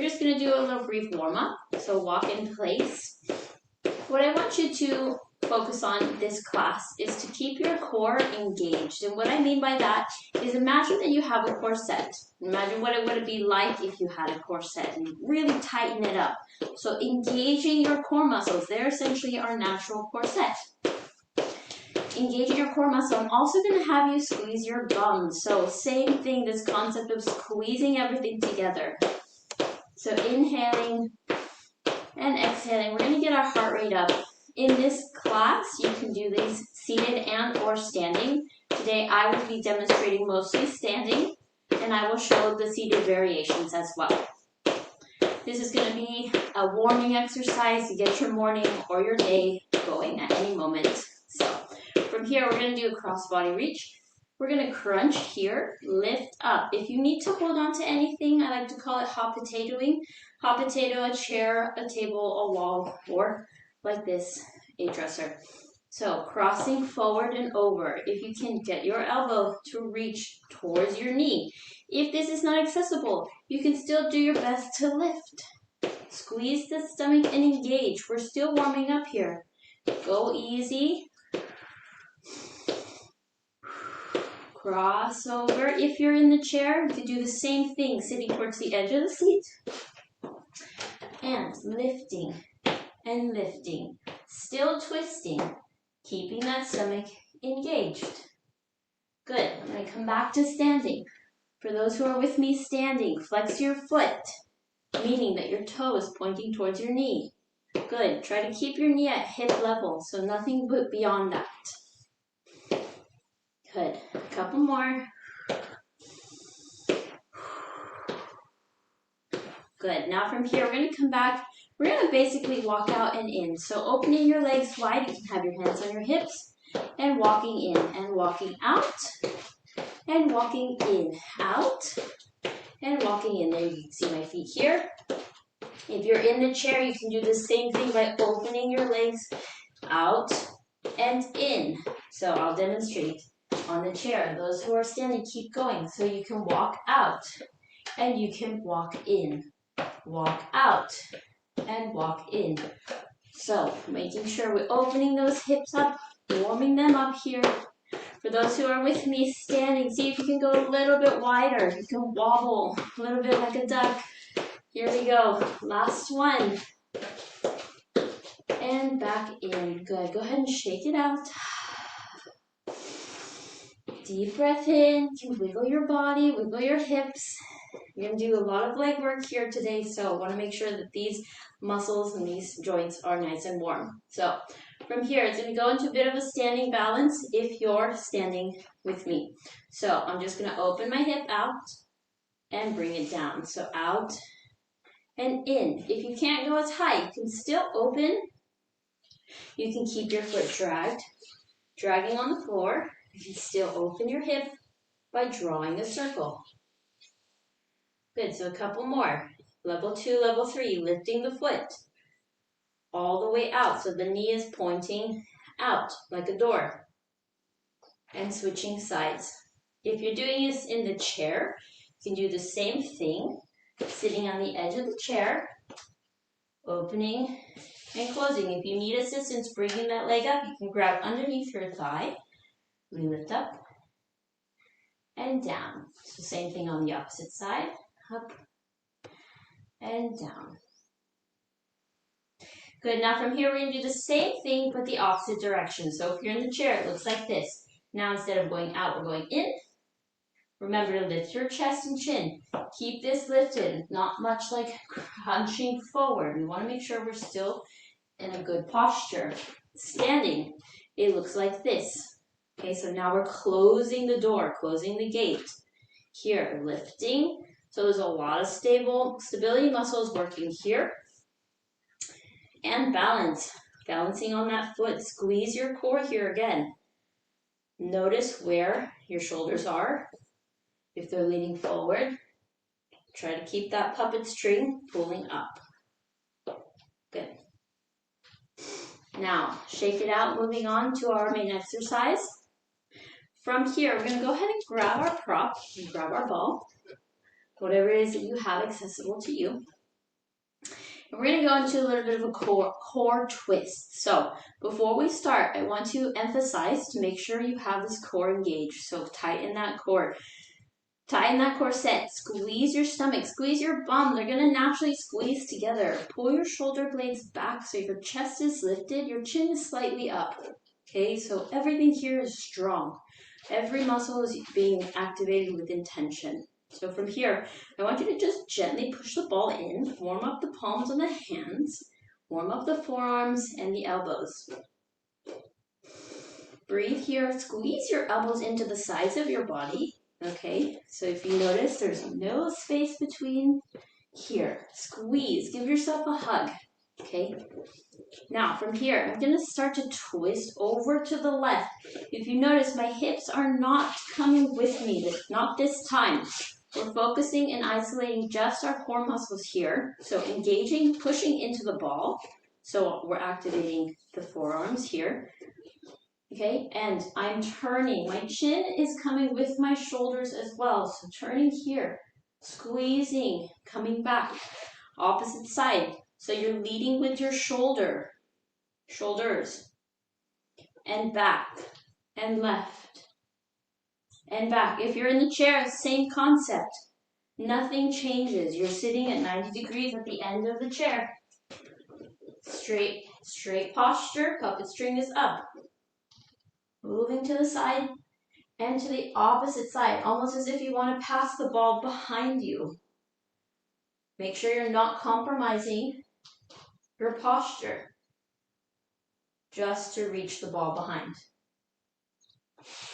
we're just going to do a little brief warm-up. So walk in place. What I want you to focus on this class is to keep your core engaged. And what I mean by that is imagine that you have a corset. Imagine what it would be like if you had a corset and really tighten it up. So engaging your core muscles, they're essentially our natural corset. Engaging your core muscle. I'm also going to have you squeeze your gums. So same thing, this concept of squeezing everything together. So inhaling and exhaling. We're going to get our heart rate up. In this class, you can do these seated and or standing. Today, I will be demonstrating mostly standing, and I will show the seated variations as well. This is going to be a warming exercise to get your morning or your day going at any moment. So from here, we're going to do a cross-body reach. We're going to crunch here, lift up. If you need to hold on to anything, I like to call it hot potatoing. Hot potato, a chair, a table, a wall, or like this, a dresser. So crossing forward and over. If you can get your elbow to reach towards your knee. If this is not accessible, you can still do your best to lift. Squeeze the stomach and engage. We're still warming up here. Go easy. Cross over. If you're in the chair, you can do the same thing, sitting towards the edge of the seat. And lifting and lifting. Still twisting, keeping that stomach engaged. Good. I'm going to come back to standing. For those who are with me standing, flex your foot, meaning that your toe is pointing towards your knee. Good. Try to keep your knee at hip level, so nothing but beyond that. Good. A couple more. Good. Now from here, we're going to come back. We're going to basically walk out and in. So opening your legs wide, you can have your hands on your hips, and walking in and walking out, and walking in, out, and walking in. There you can see my feet here. If you're in the chair, you can do the same thing by opening your legs out and in. So I'll demonstrate on the chair. Those who are standing, keep going. So you can walk out, and you can walk in, walk out, and walk in. So making sure we're opening those hips up, warming them up here. For those who are with me standing, see if you can go a little bit wider. You can wobble a little bit like a duck. Here we go. Last one. And back in. Good. Go ahead and shake it out. Deep breath in. You can wiggle your body, wiggle your hips. You're going to do a lot of leg work here today, so I want to make sure that these muscles and these joints are nice and warm. So from here, it's going to go into a bit of a standing balance if you're standing with me. So I'm just going to open my hip out and bring it down. So out and in. If you can't go as high, you can still open. You can keep your foot dragging on the floor. You can still open your hip by drawing a circle. Good, so a couple more. Level 2, level 3, lifting the foot all the way out. So the knee is pointing out like a door. And switching sides. If you're doing this in the chair, you can do the same thing. Sitting on the edge of the chair, opening and closing. If you need assistance bringing that leg up, you can grab underneath your thigh. We lift up and down. So same thing on the opposite side. Up and down. Good, now from here we're going to do the same thing but the opposite direction. So if you're in the chair, it looks like this. Now instead of going out, we're going in. Remember to lift your chest and chin. Keep this lifted, not much like crunching forward. We want to make sure we're still in a good posture. Standing, it looks like this. Okay, so now we're closing the door, closing the gate. Here, lifting. So there's a lot of stability muscles working here. And balance, balancing on that foot. Squeeze your core here again. Notice where your shoulders are. If they're leaning forward, try to keep that puppet string pulling up. Good. Now, shake it out, moving on to our main exercise. From here, we're going to go ahead and grab our prop, and grab our ball, whatever it is that you have accessible to you. And we're going to go into a little bit of a core twist. So before we start, I want to emphasize to make sure you have this core engaged. So tighten that core. Tighten that corset, squeeze your stomach, squeeze your bum. They're going to naturally squeeze together. Pull your shoulder blades back so your chest is lifted, your chin is slightly up. Okay, so everything here is strong. Every muscle is being activated with intention. So from here, I want you to just gently push the ball in, warm up the palms of the hands, warm up the forearms and the elbows. Breathe here, squeeze your elbows into the sides of your body. Okay, so if you notice, there's no space between here. Squeeze, give yourself a hug. Okay, now from here, I'm going to start to twist over to the left. If you notice, my hips are not coming with me, not this time. We're focusing and isolating just our core muscles here. So engaging, pushing into the ball. So we're activating the forearms here. Okay, and I'm turning. My chin is coming with my shoulders as well. So turning here, squeezing, coming back, opposite side. So you're leading with your shoulders, and back, and left, and back. If you're in the chair, same concept. Nothing changes. You're sitting at 90 degrees at the end of the chair. Straight posture, puppet string is up. Moving to the side and to the opposite side, almost as if you want to pass the ball behind you. Make sure you're not compromising your posture just to reach the ball behind.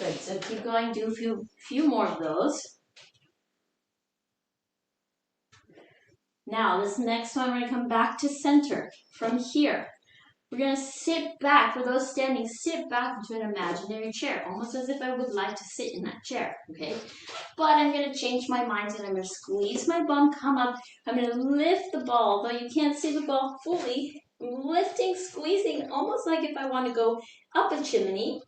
Good, so keep going, do a few more of those. Now, this next one, we're going to come back to center. From here, we're going to sit back. For those standing, sit back into an imaginary chair, almost as if I would like to sit in that chair, okay? But I'm going to change my mind and I'm going to squeeze my bum, come up. I'm going to lift the ball, though you can't see the ball fully. Lifting, squeezing, almost like if I want to go up a chimney,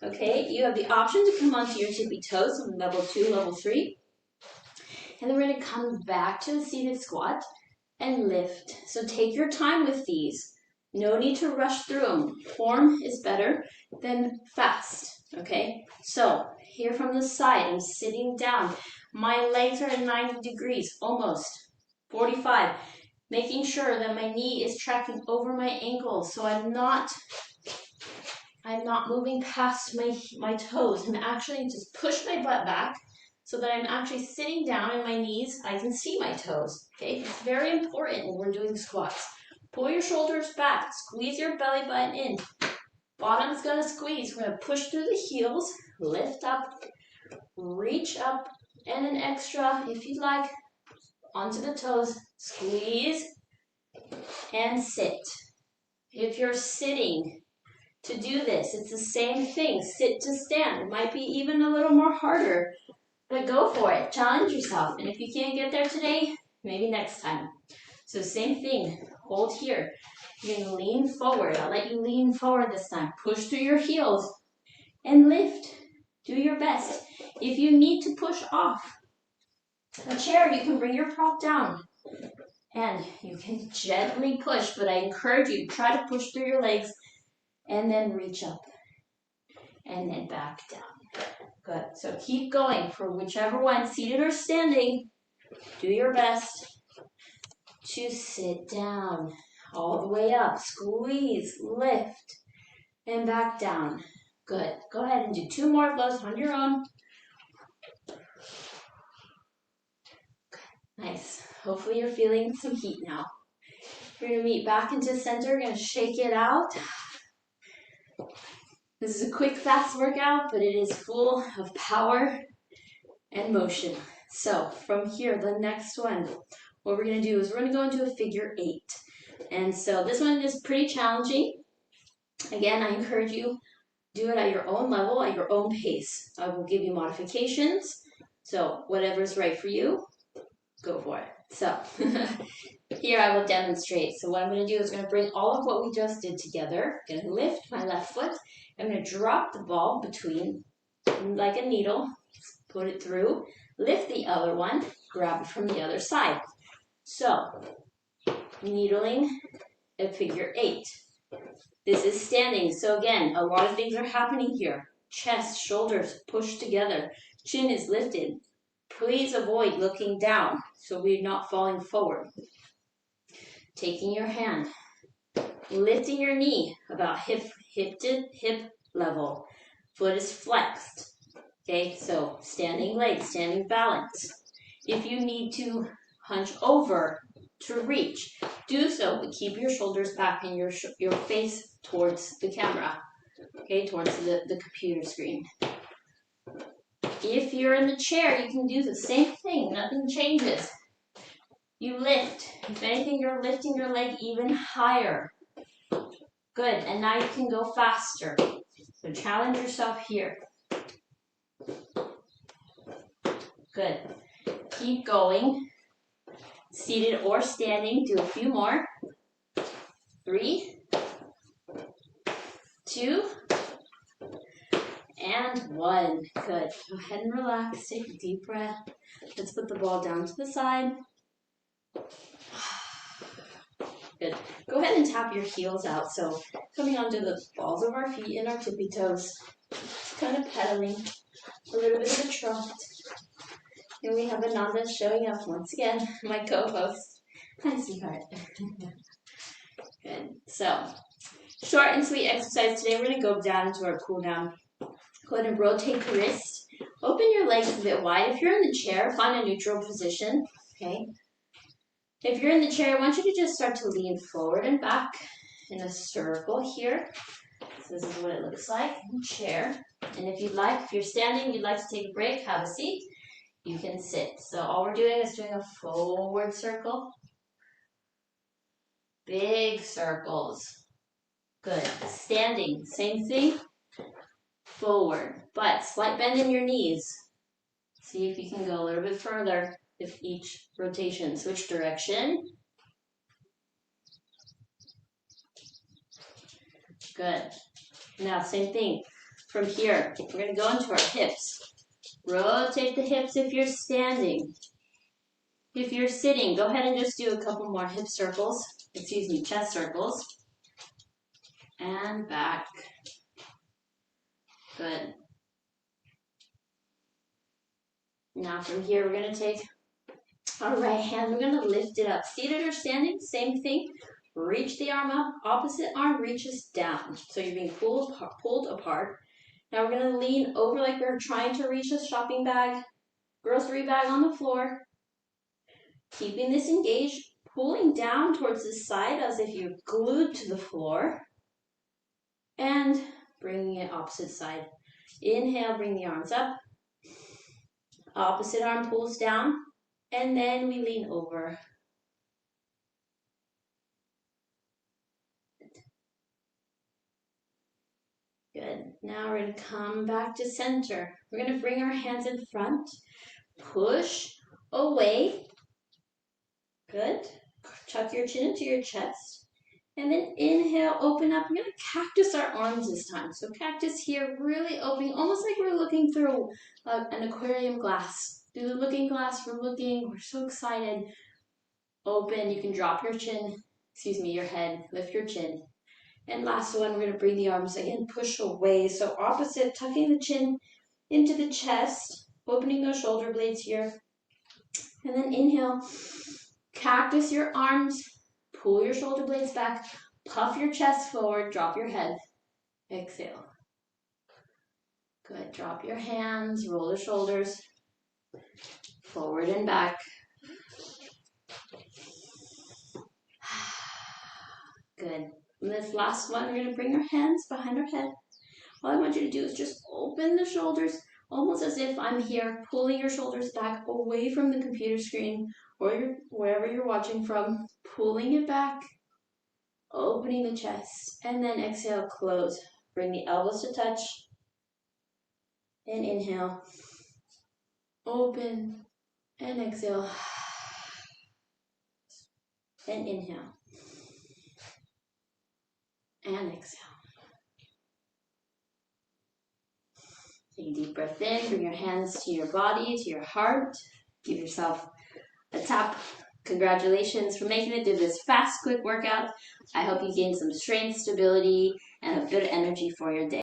okay? You have the option to come onto your tippy toes on level 2, level 3. And then we're going to come back to the seated squat and lift. So take your time with these. No need to rush through them. Form is better than fast, okay? So here from the side, I'm sitting down. My legs are at 90 degrees, almost 45. Making sure that my knee is tracking over my ankles, so I'm not moving past my toes. I'm actually just push my butt back so that I'm actually sitting down and my knees, I can see my toes, okay? It's very important when we're doing squats. Pull your shoulders back, squeeze your belly button in. Bottom's gonna squeeze. We're gonna push through the heels, lift up, reach up, and an extra, if you'd like, onto the toes, squeeze, and sit. If you're sitting to do this, it's the same thing, sit to stand. It might be even a little more harder, but go for it, challenge yourself. And if you can't get there today, maybe next time. So same thing, hold here. You're gonna lean forward. I'll let you lean forward this time. Push through your heels and lift. Do your best. If you need to push off a chair, you can bring your prop down and you can gently push, but I encourage you to try to push through your legs and then reach up and then back down. Good, so keep going for whichever one, seated or standing. Do your best to sit down, all the way up, squeeze, lift, and back down. Good, go ahead and do 2 more of those on your own. Nice, hopefully you're feeling some heat now. We're gonna meet back into center, we're gonna shake it out. This is a quick, fast workout, but it is full of power and motion. So from here, the next one, what we're going to do is we're going to go into a figure 8. And so this one is pretty challenging. Again, I encourage you, do it at your own level, at your own pace. I will give you modifications. So whatever's right for you, go for it. So here I will demonstrate. So what I'm going to do is I'm going to bring all of what we just did together. I'm going to lift my left foot. I'm going to drop the ball between like a needle, put it through, lift the other one, grab it from the other side. So needling a figure 8. This is standing. So again, a lot of things are happening here. Chest, shoulders pushed together. Chin is lifted. Please avoid looking down so we're not falling forward. Taking your hand, lifting your knee about hip to hip level. Foot is flexed. Okay, so standing legs, standing balance. If you need to hunch over to reach, do so, but keep your shoulders back and your face towards the camera, okay, towards the computer screen. If you're in the chair, you can do the same thing. Nothing changes. You lift. If anything, you're lifting your leg even higher. Good, and now you can go faster. So challenge yourself here. Good. Keep going. Seated or standing, do a few more. 3, 2, and 1. Good. Go ahead and relax. Take a deep breath. Let's put the ball down to the side. Good. Go ahead and tap your heels out. So coming onto the balls of our feet and our tippy toes. Just kind of pedaling. A little bit of a trot. And we have Ananda showing up once again, my co-host. Hi, sweetheart. Good. So, short and sweet exercise today. We're going to go down into our cool down. Go ahead and rotate the wrist. Open your legs a bit wide. If you're in the chair, find a neutral position. Okay. If you're in the chair, I want you to just start to lean forward and back in a circle here. So this is what it looks like in chair. And if you'd like, if you're standing, you'd like to take a break, have a seat, you can sit. So all we're doing is doing a forward circle. Big circles. Good. Standing, same thing. Forward, but slight bend in your knees. See if you can go a little bit further with each rotation. Switch direction. Good. Now, same thing. From here, we're going to go into our hips. Rotate the hips if you're standing. If you're sitting, go ahead and just do a couple more hip circles. Excuse me, chest circles. And back. Good. Now from here, we're going to take our right hand. We're going to lift it up. Seated or standing, same thing. Reach the arm up. Opposite arm reaches down. So you're being pulled apart. Now we're going to lean over like we're trying to reach a shopping bag, grocery bag on the floor. Keeping this engaged, pulling down towards the side as if you're glued to the floor. And bringing it opposite side. Inhale, bring the arms up. Opposite arm pulls down. And then we lean over. Good. Now we're going to come back to center. We're going to bring our hands in front. Push away. Good. Tuck your chin into your chest. And then inhale, open up. We're going to cactus our arms this time. So cactus here, really opening, almost like we're looking through an aquarium glass. Through the looking glass, we're so excited. Open, you can drop your chin, your head, lift your chin. And last one, we're going to bring the arms again, push away. So opposite, tucking the chin into the chest, opening those shoulder blades here. And then inhale, cactus your arms, pull your shoulder blades back, puff your chest forward, drop your head. Exhale. Good, drop your hands, roll the shoulders, forward and back. Good. And this last one, we're going to bring our hands behind our head. All I want you to do is just open the shoulders, almost as if I'm here, pulling your shoulders back away from the computer screen or wherever you're watching from, pulling it back, opening the chest, and then exhale, close. Bring the elbows to touch, and inhale, open, and exhale, and inhale, and exhale. Take a deep breath in, bring your hands to your body, to your heart. Give yourself a tap. Congratulations for making it through this fast, quick workout. I hope you gain some strength, stability, and a good energy for your day.